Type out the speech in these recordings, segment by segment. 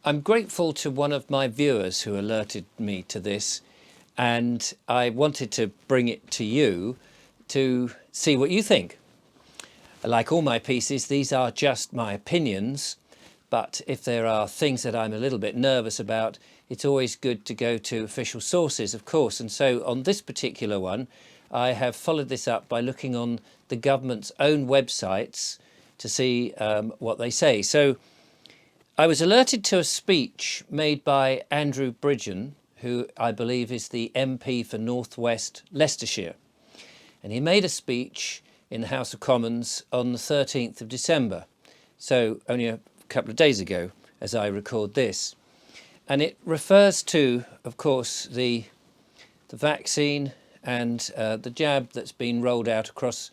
I'm grateful to one of my viewers who alerted me to this, and I wanted to bring it to you to see what you think. Like all my pieces, these are just my opinions, but if there are things that I'm a little bit nervous about, it's always good to go to official sources, of course. And so on this particular one, I have followed this up by looking on the government's own websites to see what they say. So I was alerted to a speech made by Andrew Bridgen, who I believe is the MP for North West Leicestershire. And he made a speech in the House of Commons on the 13th of December. So only a couple of days ago, as I record this. And it refers to, of course, the vaccine and the jab that's been rolled out across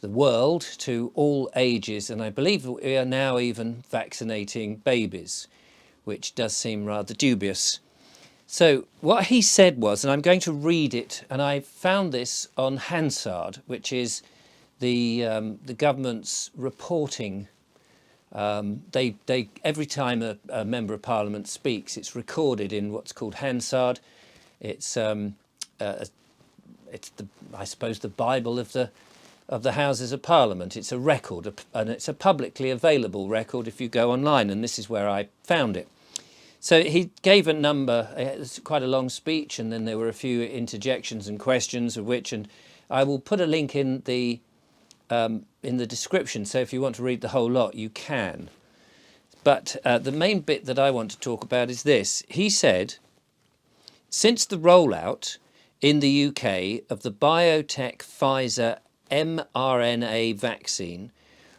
the world to all ages, and I believe we are now even vaccinating babies, which does seem rather dubious. So what he said was, and I'm going to read it, and I found this on Hansard, which is the government's reporting. They every time a member of Parliament speaks, it's recorded in what's called Hansard. It's I suppose the Bible of the Houses of Parliament. It's a record, and it's a publicly available record if you go online, and this is where I found it. So he gave a number. It's quite a long speech, and then there were a few interjections and questions of which, and I will put a link in the description, so if you want to read the whole lot, you can. But the main bit that I want to talk about is this. He said, since the rollout in the UK of the BioNTech-Pfizer mRNA vaccine,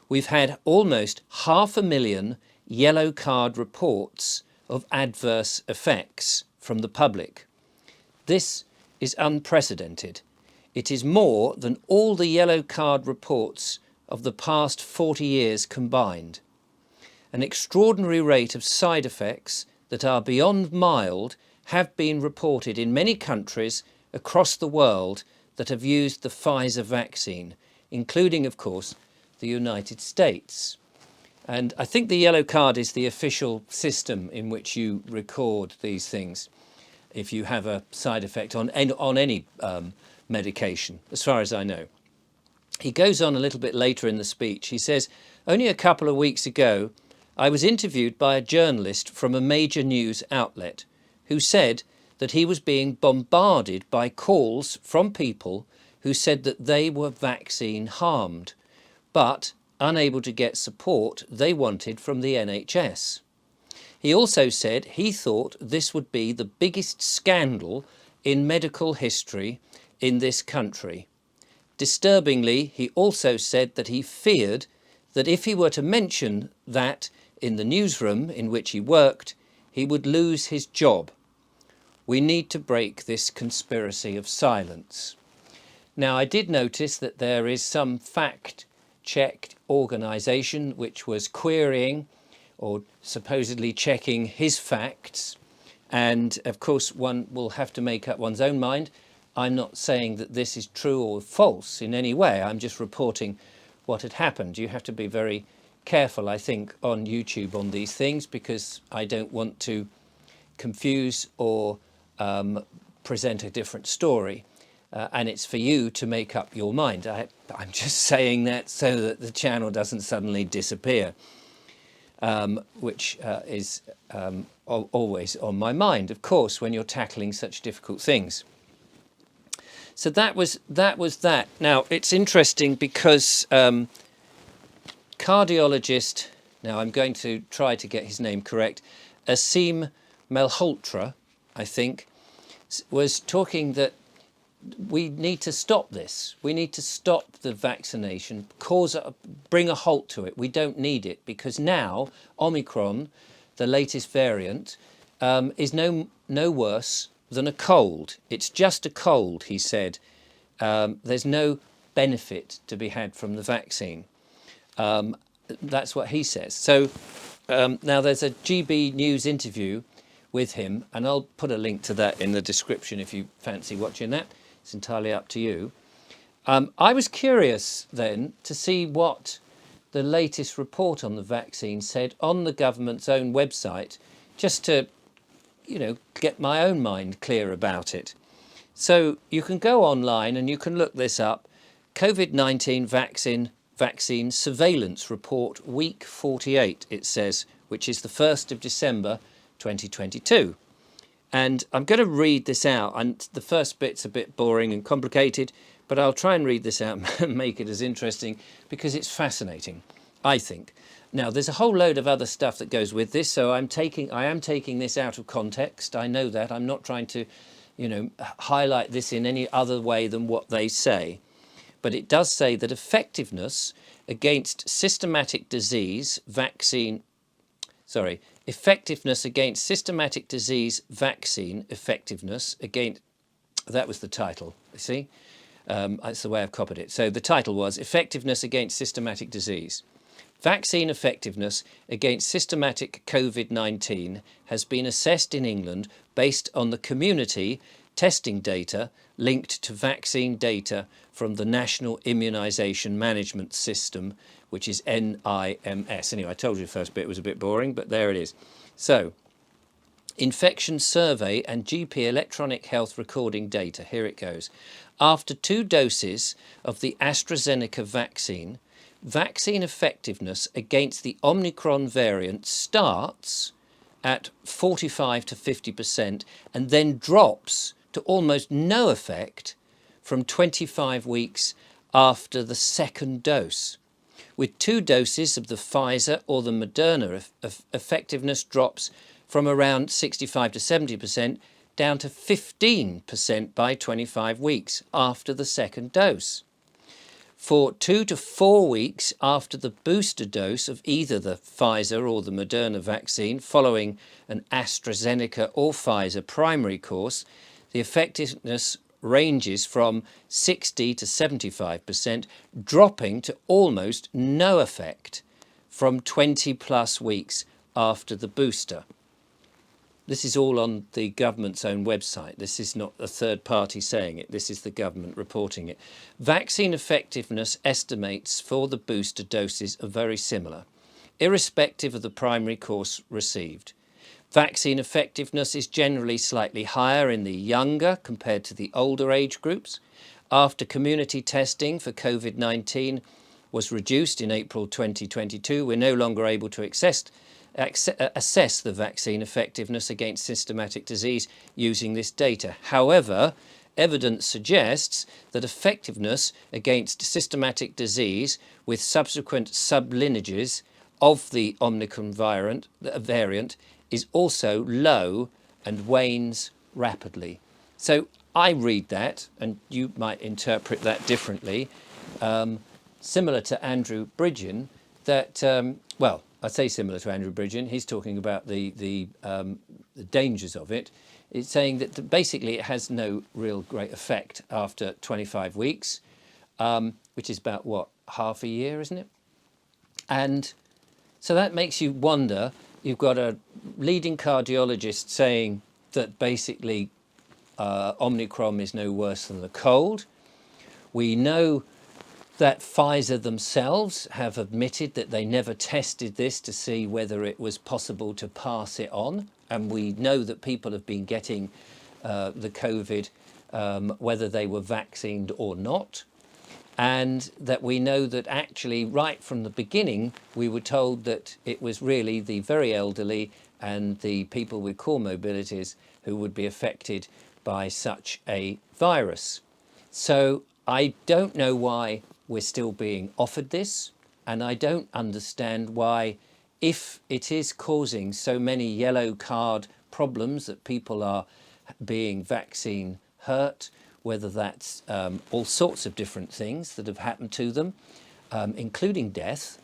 we've had almost 500,000 yellow card reports of adverse effects from the public. This is unprecedented. It is more than all the yellow card reports of the past 40 years combined. An extraordinary rate of side effects that are beyond mild have been reported in many countries across the world that have used the Pfizer vaccine, including, of course, the United States. And I think the yellow card is the official system in which you record these things if you have a side effect on any medication, as far as I know. He goes on a little bit later in the speech. He says, only a couple of weeks ago, I was interviewed by a journalist from a major news outlet who said that he was being bombarded by calls from people who said that they were vaccine harmed, but unable to get support they wanted from the NHS. He also said he thought this would be the biggest scandal in medical history in this country. Disturbingly, he also said that he feared that if he were to mention that in the newsroom in which he worked, he would lose his job. We need to break this conspiracy of silence. Now, I did notice that there is some fact-checked organisation which was querying or supposedly checking his facts. And of course, one will have to make up one's own mind. I'm not saying that this is true or false in any way. I'm just reporting what had happened. You have to be very careful, I think, on YouTube on these things, because I don't want to confuse or present a different story. And it's for you to make up your mind. I'm just saying that so that the channel doesn't suddenly disappear, which is always on my mind, of course, when you're tackling such difficult things. So that was that. Now, it's interesting because cardiologist, now I'm going to try to get his name correct, Aseem Malhotra, I think, was talking that we need to stop this. We need to stop the vaccination, bring a halt to it. We don't need it because now Omicron, the latest variant, is no worse than a cold. It's just a cold, he said. There's no benefit to be had from the vaccine. That's what he says. So now there's a GB News interview with him, and I'll put a link to that in the description if you fancy watching that. It's entirely up to you. I was curious then to see what the latest report on the vaccine said on the government's own website just to, get my own mind clear about it. So you can go online and you can look this up. COVID-19 vaccine surveillance report week 48, it says, which is the 1st of December 2022. And I'm going to read this out, and the first bit's a bit boring and complicated, but I'll try and read this out and make it as interesting because it's fascinating, I think. Now, there's a whole load of other stuff that goes with this, so I am taking this out of context. I know that. I'm not trying to, highlight this in any other way than what they say. But it does say that effectiveness against systematic disease vaccine effectiveness against, that was the title, you see? That's the way I've copied it. So the title was Effectiveness Against Systematic Disease. Vaccine effectiveness against systematic COVID-19 has been assessed in England based on the community testing data linked to vaccine data from the National Immunisation Management System, which is NIMS. Anyway, I told you the first bit was a bit boring, but there it is. So, infection survey and GP electronic health recording data. Here it goes. After 2 doses of the AstraZeneca vaccine, vaccine effectiveness against the Omicron variant starts at 45 to 50% and then drops to almost no effect from 25 weeks after the second dose. With 2 doses of the Pfizer or the Moderna, effectiveness drops from around 65 to 70% down to 15% by 25 weeks after the second dose. For 2 to 4 weeks after the booster dose of either the Pfizer or the Moderna vaccine following an AstraZeneca or Pfizer primary course, the effectiveness ranges from 60 to 75%, dropping to almost no effect from 20 plus weeks after the booster. This is all on the government's own website. This is not a third party saying it. This is the government reporting it. Vaccine effectiveness estimates for the booster doses are very similar, irrespective of the primary course received. Vaccine effectiveness is generally slightly higher in the younger compared to the older age groups. After community testing for COVID-19 was reduced in April 2022, we're no longer able to assess the vaccine effectiveness against systematic disease using this data. However, evidence suggests that effectiveness against systematic disease with subsequent sublineages of the Omicron variant is also low and wanes rapidly. So I read that, and you might interpret that differently, similar to Andrew Bridgen, that, I say similar to Andrew Bridgen, he's talking about the dangers of it. It's saying that basically it has no real great effect after 25 weeks, which is about, half a year, isn't it? And so that makes you wonder. You've got a leading cardiologist saying that basically Omicron is no worse than the cold. We know that Pfizer themselves have admitted that they never tested this to see whether it was possible to pass it on. And we know that people have been getting the COVID whether they were vaccinated or not. And that we know that actually right from the beginning, we were told that it was really the very elderly and the people with comorbidities who would be affected by such a virus. So I don't know why we're still being offered this, and I don't understand why, if it is causing so many yellow card problems that people are being vaccine hurt, whether that's all sorts of different things that have happened to them, including death,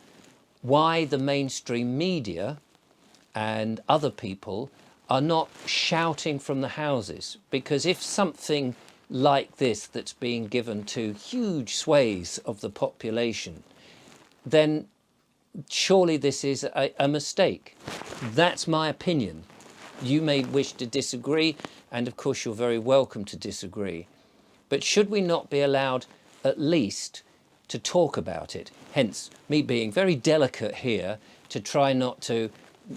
why the mainstream media and other people are not shouting from the houses. Because if something like this that's being given to huge swathes of the population, then surely this is a mistake. That's my opinion. You may wish to disagree, and of course you're very welcome to disagree. But should we not be allowed at least to talk about it? Hence, me being very delicate here to try not to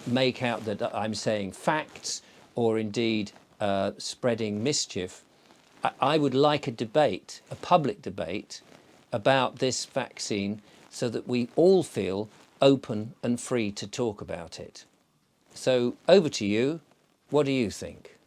make out that I'm saying facts or indeed spreading mischief. I would like a debate, a public debate about this vaccine so that we all feel open and free to talk about it. So over to you. What do you think?